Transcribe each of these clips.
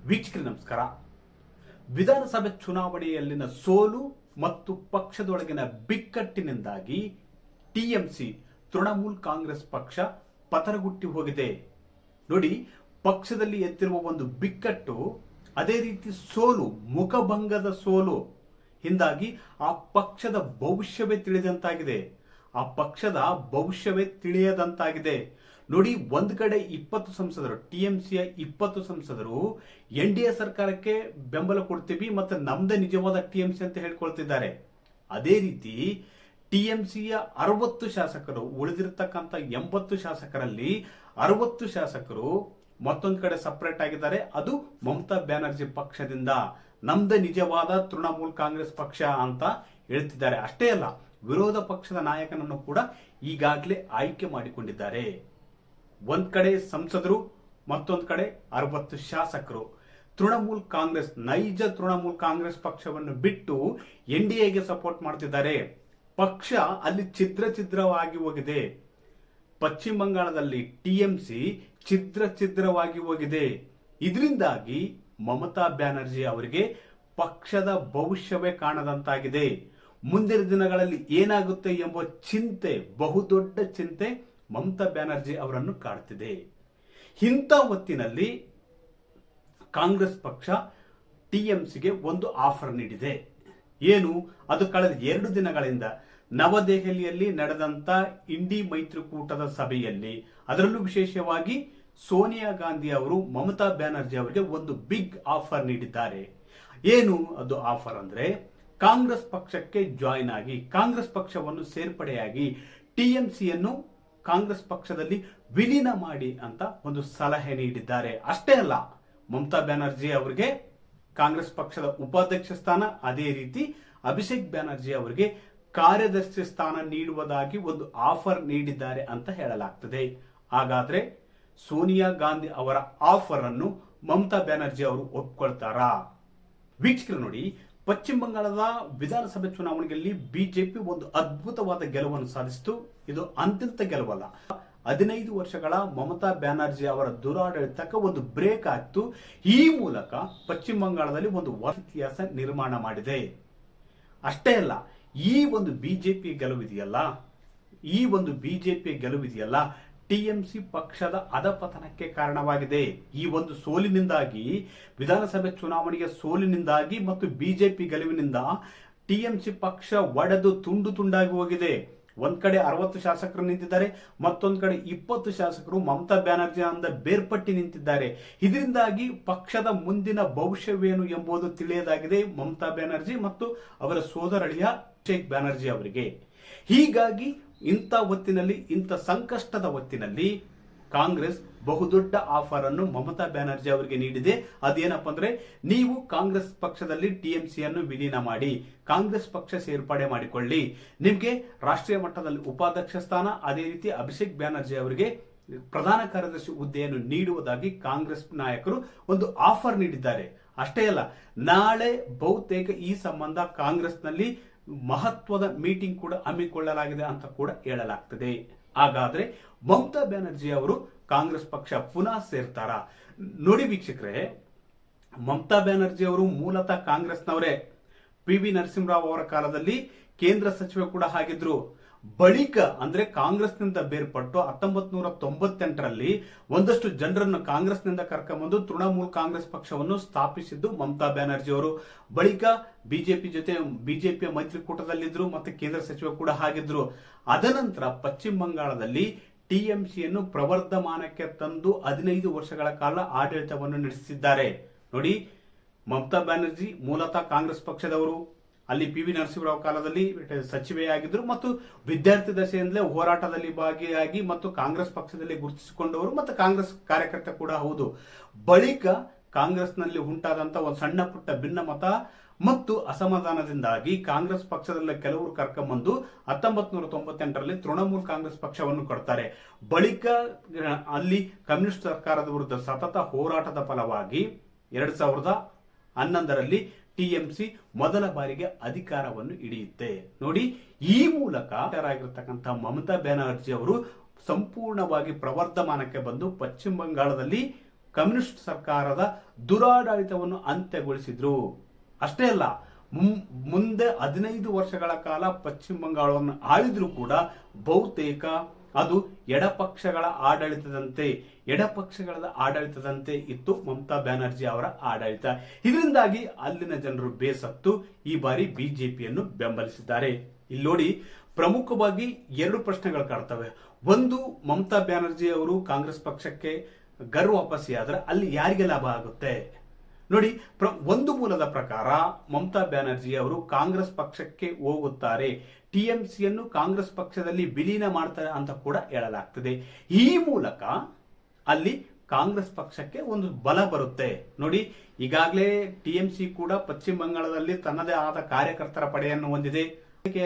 ವೀಕ್ಷಕರೇ ನಮಸ್ಕಾರ. ವಿಧಾನಸಭೆ ಚುನಾವಣೆಯಲ್ಲಿನ ಸೋಲು ಮತ್ತು ಪಕ್ಷದೊಳಗಿನ ಬಿಕ್ಕಟ್ಟಿನಿಂದಾಗಿ ಟಿಎಂಸಿ ತೃಣಮೂಲ್ ಕಾಂಗ್ರೆಸ್ ಪಕ್ಷ ಪತನಗುಟ್ಟಿ ಹೋಗಿದೆ. ನೋಡಿ, ಪಕ್ಷದಲ್ಲಿ ಎತ್ತಿರುವ ಒಂದು ಬಿಕ್ಕಟ್ಟು, ಅದೇ ರೀತಿ ಸೋಲು, ಮುಖಭಂಗದ ಸೋಲು ಹಿಂದಾಗಿ ಆ ಪಕ್ಷದ ಭವಿಷ್ಯವೇ ತಿಳಿದಂತಾಗಿದೆ. ಆ ಪಕ್ಷದ ಭವಿಷ್ಯವೇ ತಿಳಿಯದಂತಾಗಿದೆ. ನೋಡಿ, ಒಂದ್ ಕಡೆ 20 ಸಂಸದರು, ಟಿಎಂಸಿಯ 20 ಸಂಸದರು ಎನ್ಡಿಎ ಸರ್ಕಾರಕ್ಕೆ ಬೆಂಬಲ ಕೊಡ್ತೀವಿ ಮತ್ತೆ ನಮ್ದೇ ನಿಜವಾದ ಟಿಎಂಸಿ ಅಂತ ಹೇಳ್ಕೊಳ್ತಿದ್ದಾರೆ. ಅದೇ ರೀತಿ ಟಿಎಂಸಿಯ 60 ಶಾಸಕರು, ಉಳಿದಿರತಕ್ಕಂತ 80 ಶಾಸಕರಲ್ಲಿ 60 ಶಾಸಕರು ಮತ್ತೊಂದು ಕಡೆ ಸಪರೇಟ್ ಆಗಿದ್ದಾರೆ. ಅದು ಮಮತಾ ಬ್ಯಾನರ್ಜಿ ಪಕ್ಷದಿಂದ ನಮ್ದೇ ನಿಜವಾದ ತೃಣಮೂಲ್ ಕಾಂಗ್ರೆಸ್ ಪಕ್ಷ ಅಂತ ಹೇಳ್ತಿದ್ದಾರೆ. ಅಷ್ಟೇ ಅಲ್ಲ, ವಿರೋಧ ಪಕ್ಷದ ನಾಯಕನನ್ನು ಕೂಡ ಈಗಾಗಲೇ ಆಯ್ಕೆ ಮಾಡಿಕೊಂಡಿದ್ದಾರೆ. ಒಂದ್ ಕಡೆ ಸಂಸದರು, ಮತ್ತೊಂದು ಕಡೆ 60 ಶಾಸಕರು ತೃಣಮೂಲ್ ಕಾಂಗ್ರೆಸ್, ನೈಜ ತೃಣಮೂಲ್ ಕಾಂಗ್ರೆಸ್ ಪಕ್ಷವನ್ನು ಬಿಟ್ಟು ಎನ್ಡಿಎಗೆ ಸಪೋರ್ಟ್ ಮಾಡ್ತಿದ್ದಾರೆ. ಪಕ್ಷ ಅಲ್ಲಿ ಛಿದ್ರವಾಗಿ ಹೋಗಿದೆ. ಪಶ್ಚಿಮ ಬಂಗಾಳದಲ್ಲಿ ಟಿಎಂಸಿ ಛಿದ್ರವಾಗಿ ಹೋಗಿದೆ. ಇದರಿಂದಾಗಿ ಮಮತಾ ಬ್ಯಾನರ್ಜಿ ಅವರಿಗೆ ಪಕ್ಷದ ಭವಿಷ್ಯವೇ ಕಾಣದಂತಾಗಿದೆ. ಮುಂದಿನ ದಿನಗಳಲ್ಲಿ ಏನಾಗುತ್ತೆ ಎಂಬ ಚಿಂತೆ, ಬಹುದೊಡ್ಡ ಚಿಂತೆ ಮಮತಾ ಬ್ಯಾನರ್ಜಿ ಅವರನ್ನು ಕಾಡ್ತಿದೆ. ಇಂಥ ಹೊತ್ತಿನಲ್ಲಿ ಕಾಂಗ್ರೆಸ್ ಪಕ್ಷ ಟಿಎಂಸಿಗೆ ಒಂದು ಆಫರ್ ನೀಡಿದೆ. ಏನು ಅದು? ಕಳೆದ 2 ದಿನಗಳಿಂದ ನವದೆಹಲಿಯಲ್ಲಿ ನಡೆದಂತ ಇಂಡಿ ಮೈತ್ರಿಕೂಟದ ಸಭೆಯಲ್ಲಿ, ಅದರಲ್ಲೂ ವಿಶೇಷವಾಗಿ ಸೋನಿಯಾ ಗಾಂಧಿ ಅವರು ಮಮತಾ ಬ್ಯಾನರ್ಜಿ ಅವರಿಗೆ ಒಂದು ಬಿಗ್ ಆಫರ್ ನೀಡಿದ್ದಾರೆ. ಏನು ಅದು ಆಫರ್ ಅಂದ್ರೆ, ಕಾಂಗ್ರೆಸ್ ಪಕ್ಷಕ್ಕೆ ಜಾಯಿನ್ ಆಗಿ, ಕಾಂಗ್ರೆಸ್ ಪಕ್ಷವನ್ನು ಸೇರ್ಪಡೆಯಾಗಿ ಟಿಎಂಸಿಯನ್ನು ಕಾಂಗ್ರೆಸ್ ಪಕ್ಷದಲ್ಲಿ ವಿಲೀನ ಮಾಡಿ ಅಂತ ಒಂದು ಸಲಹೆ ನೀಡಿದ್ದಾರೆ. ಅಷ್ಟೇ ಅಲ್ಲ, ಮಮತಾ ಬ್ಯಾನರ್ಜಿ ಅವರಿಗೆ ಕಾಂಗ್ರೆಸ್ ಪಕ್ಷದ ಉಪಾಧ್ಯಕ್ಷ ಸ್ಥಾನ, ಅದೇ ರೀತಿ ಅಭಿಷೇಕ್ ಬ್ಯಾನರ್ಜಿ ಅವರಿಗೆ ಕಾರ್ಯದರ್ಶಿ ಸ್ಥಾನ ನೀಡುವುದಾಗಿ ಒಂದು ಆಫರ್ ನೀಡಿದ್ದಾರೆ ಅಂತ ಹೇಳಲಾಗ್ತದೆ. ಹಾಗಾದ್ರೆ ಸೋನಿಯಾ ಗಾಂಧಿ ಅವರ ಆಫರ್ ಅನ್ನು ಮಮತಾ ಬ್ಯಾನರ್ಜಿ ಅವರು ಒಪ್ಕೊಳ್ತಾರಾ? ವೀಕ್ಷಕರು ನೋಡಿ, ಪಶ್ಚಿಮ ಬಂಗಾಳದ ವಿಧಾನಸಭೆ ಚುನಾವಣೆಯಲ್ಲಿ ಬಿಜೆಪಿ ಒಂದು ಅದ್ಭುತವಾದ ಗೆಲುವನ್ನು ಸಾಧಿಸಿತು. ಇದು ಅಂತಿಂತ ಗೆಲುವಲ್ಲ. 15 ವರ್ಷಗಳ ಮಮತಾ ಬ್ಯಾನರ್ಜಿ ಅವರ ದುರಾಡಳಿತಕ್ಕೆ ಒಂದು ಬ್ರೇಕ್ ಆಗ್ತು. ಈ ಮೂಲಕ ಪಶ್ಚಿಮ ಬಂಗಾಳದಲ್ಲಿ ಒಂದು ಹೊಸ ಇತಿಹಾಸ ನಿರ್ಮಾಣ ಮಾಡಿದೆ. ಅಷ್ಟೇ ಅಲ್ಲ, ಈ ಒಂದು ಬಿಜೆಪಿ ಗೆಲುವಿದೆಯಲ್ಲ, ಟಿಎಂಸಿ ಪಕ್ಷದ ಅಧಪತನಕ್ಕೆ ಕಾರಣವಾಗಿದೆ. ಈ ಒಂದು ಸೋಲಿನಿಂದಾಗಿ, ವಿಧಾನಸಭೆ ಚುನಾವಣೆಯ ಸೋಲಿನಿಂದಾಗಿ ಮತ್ತು ಬಿಜೆಪಿ ಗೆಲುವಿನಿಂದ ಟಿಎಂಸಿ ಪಕ್ಷ ಒಡೆದು ತುಂಡು ತುಂಡಾಗಿ ಹೋಗಿದೆ. ಒಂದ್ ಕಡೆ 60 ಶಾಸಕರು ನಿಂತಿದ್ದಾರೆ, ಮತ್ತೊಂದು ಕಡೆ 20 ಶಾಸಕರು ಮಮತಾ ಬ್ಯಾನರ್ಜಿ ಅಂದ ಬೇರ್ಪಟ್ಟಿ ನಿಂತಿದ್ದಾರೆ. ಇದರಿಂದಾಗಿ ಪಕ್ಷದ ಮುಂದಿನ ಭವಿಷ್ಯವೇನು ಎಂಬುದು ತಿಳಿಯದಾಗಿದೆ ಮಮತಾ ಬ್ಯಾನರ್ಜಿ ಮತ್ತು ಅವರ ಸೋದರಳಿಯ ಅಭಿಷೇಕ್ ಬ್ಯಾನರ್ಜಿ ಅವರಿಗೆ. ಹೀಗಾಗಿ ಇಂಥ ಹೊತ್ತಿನಲ್ಲಿ, ಇಂಥ ಸಂಕಷ್ಟದ ಹೊತ್ತಿನಲ್ಲಿ ಕಾಂಗ್ರೆಸ್ ಬಹುದೊಡ್ಡ ಆಫರ್ ಅನ್ನು ಮಮತಾ ಬ್ಯಾನರ್ಜಿ ಅವರಿಗೆ ನೀಡಿದೆ. ಅದೇನಪ್ಪ ಅಂದ್ರೆ, ನೀವು ಕಾಂಗ್ರೆಸ್ ಪಕ್ಷದಲ್ಲಿ ಟಿಎಂಸಿಯನ್ನು ವಿಲೀನ ಮಾಡಿ, ಕಾಂಗ್ರೆಸ್ ಪಕ್ಷ ಸೇರ್ಪಡೆ ಮಾಡಿಕೊಳ್ಳಿ, ನಿಮಗೆ ರಾಷ್ಟ್ರೀಯ ಮಟ್ಟದಲ್ಲಿ ಉಪಾಧ್ಯಕ್ಷ ಸ್ಥಾನ, ಅದೇ ರೀತಿ ಅಭಿಷೇಕ್ ಬ್ಯಾನರ್ಜಿ ಅವರಿಗೆ ಪ್ರಧಾನ ಕಾರ್ಯದರ್ಶಿ ಹುದ್ದೆಯನ್ನು ನೀಡುವುದಾಗಿ ಕಾಂಗ್ರೆಸ್ ನಾಯಕರು ಒಂದು ಆಫರ್ ನೀಡಿದ್ದಾರೆ. ಅಷ್ಟೇ ಅಲ್ಲ, ನಾಳೆ ಬಹುತೇಕ ಈ ಸಂಬಂಧ ಕಾಂಗ್ರೆಸ್ನಲ್ಲಿ ಮಹತ್ವದ ಮೀಟಿಂಗ್ ಕೂಡ ಹಮ್ಮಿಕೊಳ್ಳಲಾಗಿದೆ ಅಂತ ಕೂಡ ಹೇಳಲಾಗ್ತದೆ. ಹಾಗಾದ್ರೆ ಮಮತಾ ಬ್ಯಾನರ್ಜಿ ಅವರು ಕಾಂಗ್ರೆಸ್ ಪಕ್ಷ ಪುನಃ ಸೇರ್ತಾರಾ? ನೋಡಿ ವೀಕ್ಷಕರೇ, ಮಮತಾ ಬ್ಯಾನರ್ಜಿ ಅವರು ಮೂಲತಃ ಕಾಂಗ್ರೆಸ್ನವರೇ. PV ನರಸಿಂಹರಾವ್ ಅವರ ಕಾಲದಲ್ಲಿ ಕೇಂದ್ರ ಸಚಿವ ಕೂಡ ಆಗಿದ್ರು. ಬಳಿಕ ಅಂದ್ರೆ ಕಾಂಗ್ರೆಸ್ನಿಂದ ಬೇರ್ಪಟ್ಟು 1998ರಲ್ಲಿ ಒಂದಷ್ಟು ಜನರನ್ನು ಕಾಂಗ್ರೆಸ್ನಿಂದ ಕರ್ಕೊಂಡ್ಬಂದು ತೃಣಮೂಲ್ ಕಾಂಗ್ರೆಸ್ ಪಕ್ಷವನ್ನು ಸ್ಥಾಪಿಸಿದ್ದು ಮಮತಾ ಬ್ಯಾನರ್ಜಿ ಅವರು. ಬಳಿಕ ಬಿಜೆಪಿಯ ಮೈತ್ರಿಕೂಟದಲ್ಲಿದ್ರು ಮತ್ತೆ ಕೇಂದ್ರ ಸಚಿವ ಕೂಡ ಆಗಿದ್ರು. ಅದನಂತರ ಪಶ್ಚಿಮ ಬಂಗಾಳದಲ್ಲಿ ಟಿಎಂಸಿಯನ್ನು ಪ್ರವರ್ಧಮಾನಕ್ಕೆ ತಂದು 15 ವರ್ಷಗಳ ಕಾಲ ಆಡಳಿತವನ್ನು ನಡೆಸಿದ್ದಾರೆ. ನೋಡಿ, ಮಮತಾ ಬ್ಯಾನರ್ಜಿ ಮೂಲತಃ ಕಾಂಗ್ರೆಸ್ ಪಕ್ಷದವರು. ಅಲ್ಲಿ PV ನರಸಿಂಹರಾವ್ ಕಾಲದಲ್ಲಿ ಸಚಿವೆಯಾಗಿದ್ದರು ಮತ್ತು ವಿದ್ಯಾರ್ಥಿ ದಶೆಯಿಂದಲೇ ಹೋರಾಟದಲ್ಲಿ ಭಾಗಿಯಾಗಿ ಮತ್ತು ಕಾಂಗ್ರೆಸ್ ಪಕ್ಷದಲ್ಲಿ ಗುರುತಿಸಿಕೊಂಡವರು ಮತ್ತು ಕಾಂಗ್ರೆಸ್ ಕಾರ್ಯಕರ್ತ ಕೂಡ ಹೌದು. ಬಳಿಕ ಕಾಂಗ್ರೆಸ್ನಲ್ಲಿ ಉಂಟಾದಂತ ಒಂದು ಸಣ್ಣ ಪುಟ್ಟ ಭಿನ್ನಮತ ಮತ್ತು ಅಸಮಾಧಾನದಿಂದಾಗಿ ಕಾಂಗ್ರೆಸ್ ಪಕ್ಷದಲ್ಲಿ ಕೆಲವರು ಕರ್ಕೊಂಡ್ಬಂದು 1998ರಲ್ಲಿ ತೃಣಮೂಲ್ ಕಾಂಗ್ರೆಸ್ ಪಕ್ಷವನ್ನು ಕೊಡ್ತಾರೆ. ಬಳಿಕ ಅಲ್ಲಿ ಕಮ್ಯುನಿಸ್ಟ್ ಸರ್ಕಾರದ ವಿರುದ್ಧ ಸತತ ಹೋರಾಟದ ಫಲವಾಗಿ 2011ರಲ್ಲಿ ಟಿಎಂಸಿ ಮೊದಲ ಬಾರಿಗೆ ಅಧಿಕಾರವನ್ನು ಹಿಡಿಯುತ್ತೆ. ನೋಡಿ, ಈ ಮೂಲಕ ಆಗಿರತಕ್ಕಂತಹ ಮಮತಾ ಬ್ಯಾನರ್ಜಿ ಅವರು ಸಂಪೂರ್ಣವಾಗಿ ಪ್ರವರ್ಧಮಾನಕ್ಕೆ ಬಂದು ಪಶ್ಚಿಮ ಬಂಗಾಳದಲ್ಲಿ ಕಮ್ಯುನಿಸ್ಟ್ ಸರ್ಕಾರದ ದುರಾಡಳಿತವನ್ನು ಅಂತ್ಯಗೊಳಿಸಿದ್ರು. ಅಷ್ಟೇ ಅಲ್ಲ, ಮುಂದೆ 15 ವರ್ಷಗಳ ಕಾಲ ಪಶ್ಚಿಮ ಬಂಗಾಳವನ್ನು ಆಳಿದ್ರು ಕೂಡ ಬಹುತೇಕ ಅದು ಎಡಪಕ್ಷಗಳ ಆಡಳಿತದಂತೆ ಇತ್ತು ಮಮತಾ ಬ್ಯಾನರ್ಜಿ ಅವರ ಆಡಳಿತ. ಇದರಿಂದಾಗಿ ಅಲ್ಲಿನ ಜನರು ಬೇಸತ್ತು ಈ ಬಾರಿ ಬಿಜೆಪಿಯನ್ನು ಬೆಂಬಲಿಸಿದ್ದಾರೆ. ಇಲ್ಲಿ ನೋಡಿ, ಪ್ರಮುಖವಾಗಿ 2 ಪ್ರಶ್ನೆಗಳು ಕಾಡ್ತವೆ. ಒಂದು, ಮಮತಾ ಬ್ಯಾನರ್ಜಿ ಅವರು ಕಾಂಗ್ರೆಸ್ ಪಕ್ಷಕ್ಕೆ ಗರ್ ವಾಪಸಿ ಆದ್ರೆ ಅಲ್ಲಿ ಯಾರಿಗೆ ಲಾಭ ಆಗುತ್ತೆ ನೋಡಿ. ಒಂದು ಮೂಲದ ಪ್ರಕಾರ ಮಮತಾ ಬ್ಯಾನರ್ಜಿ ಅವರು ಕಾಂಗ್ರೆಸ್ ಪಕ್ಷಕ್ಕೆ ಹೋಗುತ್ತಾರೆ, ಟಿಎಂಸಿಯನ್ನು ಕಾಂಗ್ರೆಸ್ ಪಕ್ಷದಲ್ಲಿ ವಿಲೀನ ಮಾಡ್ತಾರೆ ಅಂತ ಕೂಡ ಹೇಳಲಾಗ್ತದೆ. ಈ ಮೂಲಕ ಅಲ್ಲಿ ಕಾಂಗ್ರೆಸ್ ಪಕ್ಷಕ್ಕೆ ಒಂದು ಬಲ ಬರುತ್ತೆ ನೋಡಿ. ಈಗಾಗಲೇ ಟಿಎಂಸಿ ಕೂಡ ಪಶ್ಚಿಮ ಬಂಗಾಳದಲ್ಲಿ ತನ್ನದೇ ಆದ ಕಾರ್ಯಕರ್ತರ ಪಡೆಯನ್ನು ಹೊಂದಿದೆ.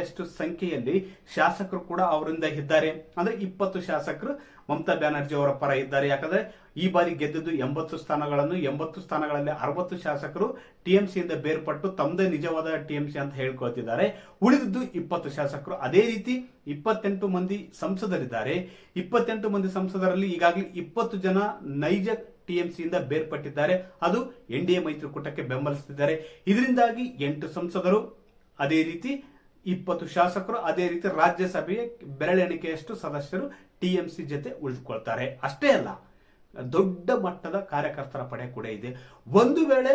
ಅಷ್ಟು ಸಂಖ್ಯೆಯಲ್ಲಿ ಶಾಸಕರು ಕೂಡ ಅವರಿಂದ ಇದ್ದಾರೆ. ಅಂದ್ರೆ 20 ಶಾಸಕರು ಮಮತಾ ಬ್ಯಾನರ್ಜಿ ಅವರ ಪರ ಇದ್ದಾರೆ. ಯಾಕಂದ್ರೆ ಈ ಬಾರಿ ಗೆದ್ದದ್ದು 80 ಸ್ಥಾನಗಳನ್ನು, 80 ಸ್ಥಾನಗಳಲ್ಲಿ 60 ಶಾಸಕರು ಟಿಎಂಸಿಯಿಂದ ಬೇರ್ಪಟ್ಟು ತಮ್ಮದೇ ನಿಜವಾದ ಟಿಎಂಸಿ ಅಂತ ಹೇಳ್ಕೊಳ್ತಿದ್ದಾರೆ. ಉಳಿದಿದ್ದು 20 ಶಾಸಕರು. ಅದೇ ರೀತಿ 28 ಮಂದಿ ಸಂಸದರಿದ್ದಾರೆ. 28 ಮಂದಿ ಸಂಸದರಲ್ಲಿ ಈಗಾಗಲೇ 20 ಜನ ನೈಜ ಟಿಎಂಸಿಯಿಂದ ಬೇರ್ಪಟ್ಟಿದ್ದಾರೆ. ಅದು ಎನ್ಡಿಎ ಮೈತ್ರಿಕೂಟಕ್ಕೆ ಬೆಂಬಲಿಸುತ್ತಿದ್ದಾರೆ. ಇದರಿಂದಾಗಿ 8 ಸಂಸದರು, ಅದೇ ರೀತಿ 20 ಶಾಸಕರು, ಅದೇ ರೀತಿ ರಾಜ್ಯಸಭೆಯ ಬೆರಳೆಣಿಕೆಯಷ್ಟು ಸದಸ್ಯರು ಟಿಎಂಸಿ ಜೊತೆ ಉಳಿದುಕೊಳ್ತಾರೆ. ಅಷ್ಟೇ ಅಲ್ಲ, ದೊಡ್ಡ ಮಟ್ಟದ ಕಾರ್ಯಕರ್ತರ ಪಡೆ ಕೂಡ ಇದೆ. ಒಂದು ವೇಳೆ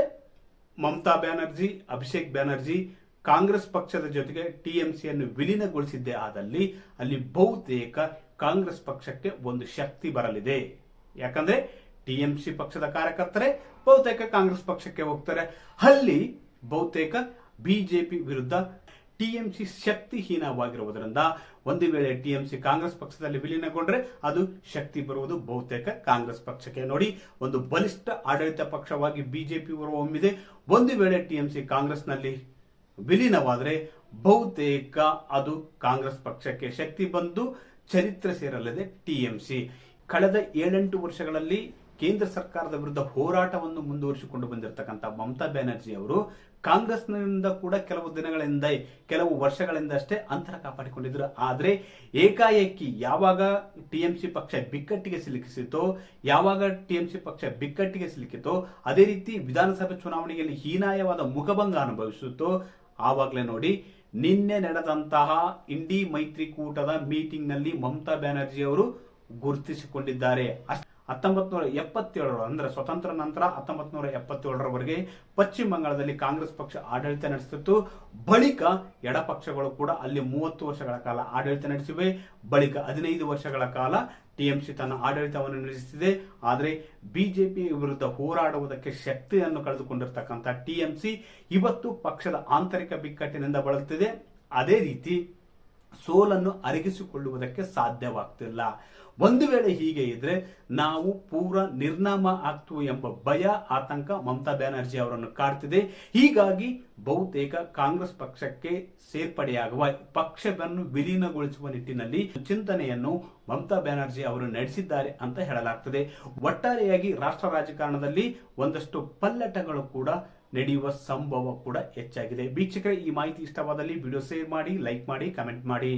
ಮಮತಾ ಬ್ಯಾನರ್ಜಿ, ಅಭಿಷೇಕ್ ಬ್ಯಾನರ್ಜಿ ಕಾಂಗ್ರೆಸ್ ಪಕ್ಷದ ಜೊತೆಗೆ ಟಿಎಂಸಿಯನ್ನು ವಿಲೀನಗೊಳಿಸಿದ್ದೇ ಆದಲ್ಲಿ ಅಲ್ಲಿ ಬಹುತೇಕ ಕಾಂಗ್ರೆಸ್ ಪಕ್ಷಕ್ಕೆ ಒಂದು ಶಕ್ತಿ ಬರಲಿದೆ. ಯಾಕಂದ್ರೆ ಟಿಎಂಸಿ ಪಕ್ಷದ ಕಾರ್ಯಕರ್ತರೇ ಬಹುತೇಕ ಕಾಂಗ್ರೆಸ್ ಪಕ್ಷಕ್ಕೆ ಹೋಗ್ತಾರೆ. ಅಲ್ಲಿ ಬಹುತೇಕ ಬಿಜೆಪಿ ವಿರುದ್ಧ ಟಿಎಂಸಿ ಶಕ್ತಿಹೀನವಾಗಿರುವುದರಿಂದ ಒಂದು ವೇಳೆ ಟಿಎಂಸಿ ಕಾಂಗ್ರೆಸ್ ಪಕ್ಷದಲ್ಲಿ ವಿಲೀನಗೊಂಡ್ರೆ ಅದು ಶಕ್ತಿ ಬರುವುದು ಬಹುತೇಕ ಕಾಂಗ್ರೆಸ್ ಪಕ್ಷಕ್ಕೆ. ನೋಡಿ, ಒಂದು ಬಲಿಷ್ಠ ಆಡಳಿತ ಪಕ್ಷವಾಗಿ ಬಿಜೆಪಿ ಹೊರಹೊಮ್ಮಿದೆ. ಒಂದು ವೇಳೆ ಟಿಎಂಸಿ ಕಾಂಗ್ರೆಸ್ನಲ್ಲಿ ವಿಲೀನವಾದರೆ ಬಹುತೇಕ ಅದು ಕಾಂಗ್ರೆಸ್ ಪಕ್ಷಕ್ಕೆ ಶಕ್ತಿ ಬಂದು ಚರಿತ್ರೆ ಸೇರಲಿದೆ ಟಿಎಂಸಿ. ಕಳೆದ 7-8 ವರ್ಷಗಳಲ್ಲಿ ಕೇಂದ್ರ ಸರ್ಕಾರದ ವಿರುದ್ಧ ಹೋರಾಟವನ್ನು ಮುಂದುವರಿಸಿಕೊಂಡು ಬಂದಿರತಕ್ಕಂಥ ಮಮತಾ ಬ್ಯಾನರ್ಜಿ ಅವರು ಕಾಂಗ್ರೆಸ್ನಿಂದ ಕೂಡ ಕೆಲವು ವರ್ಷಗಳಿಂದ ಅಷ್ಟೇ ಅಂತರ ಕಾಪಾಡಿಕೊಂಡಿದ್ರು. ಆದರೆ ಏಕಾಏಕಿ ಯಾವಾಗ ಟಿಎಂಸಿ ಪಕ್ಷ ಬಿಕ್ಕಟ್ಟಿಗೆ ಸಿಲುಕಿತೋ ಅದೇ ರೀತಿ ವಿಧಾನಸಭೆ ಚುನಾವಣೆಯಲ್ಲಿ ಹೀನಾಯವಾದ ಮುಖಭಂಗ ಅನುಭವಿಸುತ್ತೋ ಆವಾಗಲೇ ನೋಡಿ, ನಿನ್ನೆ ನಡೆದಂತಹ ಇಂಡಿ ಮೈತ್ರಿಕೂಟದ ಮೀಟಿಂಗ್ ನಲ್ಲಿ ಮಮತಾ ಬ್ಯಾನರ್ಜಿ ಅವರು ಗುರುತಿಸಿಕೊಂಡಿದ್ದಾರೆ. 1977 ಅಂದ್ರೆ ಸ್ವತಂತ್ರ ನಂತರ 1977ರವರೆಗೆ ಪಶ್ಚಿಮ ಬಂಗಾಳದಲ್ಲಿ ಕಾಂಗ್ರೆಸ್ ಪಕ್ಷ ಆಡಳಿತ ನಡೆಸುತ್ತಿತ್ತು. ಬಳಿಕ ಎಡಪಕ್ಷಗಳು ಕೂಡ ಅಲ್ಲಿ 30 ವರ್ಷಗಳ ಕಾಲ ಆಡಳಿತ ನಡೆಸಿವೆ. ಬಳಿಕ 15 ವರ್ಷಗಳ ಕಾಲ ಟಿಎಂಸಿ ತನ್ನ ಆಡಳಿತವನ್ನು ನಡೆಸುತ್ತಿದೆ. ಆದರೆ ಬಿಜೆಪಿ ವಿರುದ್ಧ ಹೋರಾಡುವುದಕ್ಕೆ ಶಕ್ತಿಯನ್ನು ಕಳೆದುಕೊಂಡಿರ್ತಕ್ಕಂಥ ಟಿಎಂಸಿ ಇವತ್ತು ಪಕ್ಷದ ಆಂತರಿಕ ಬಿಕ್ಕಟ್ಟಿನಿಂದ ಬಳಲುತ್ತಿದೆ. ಅದೇ ರೀತಿ ಸೋಲನ್ನು ಅರಗಿಸಿಕೊಳ್ಳುವುದಕ್ಕೆ ಸಾಧ್ಯವಾಗ್ತಿಲ್ಲ. ಒಂದು ವೇಳೆ ಹೀಗೆ ಇದ್ರೆ ನಾವು ಪೂರ ನಿರ್ನಾಮ ಆಗ್ತೀವಿ ಎಂಬ ಭಯ, ಆತಂಕ ಮಮತಾ ಬ್ಯಾನರ್ಜಿ ಅವರನ್ನು ಕಾಡ್ತಿದೆ. ಹೀಗಾಗಿ ಬಹುತೇಕ ಕಾಂಗ್ರೆಸ್ ಪಕ್ಷಕ್ಕೆ ಸೇರ್ಪಡೆಯಾಗುವ, ಪಕ್ಷವನ್ನು ವಿಲೀನಗೊಳಿಸುವ ನಿಟ್ಟಿನಲ್ಲಿ ಚಿಂತನೆಯನ್ನು ಮಮತಾ ಬ್ಯಾನರ್ಜಿ ಅವರು ನಡೆಸಿದ್ದಾರೆ ಅಂತ ಹೇಳಲಾಗ್ತದೆ. ಒಟ್ಟಾರೆಯಾಗಿ ರಾಷ್ಟ್ರ ರಾಜಕಾರಣದಲ್ಲಿ ಒಂದಷ್ಟು ಪಲ್ಲಟಗಳು ಕೂಡ ನಡೆಯುವ ಸಂಭವ ಕೂಡ ಹೆಚ್ಚಾಗಿದೆ. ವೀಕ್ಷಕರೇ, ಈ ಮಾಹಿತಿ ಇಷ್ಟವಾದಲ್ಲಿ ವಿಡಿಯೋ ಶೇರ್ ಮಾಡಿ, ಲೈಕ್ ಮಾಡಿ, ಕಮೆಂಟ್ ಮಾಡಿ.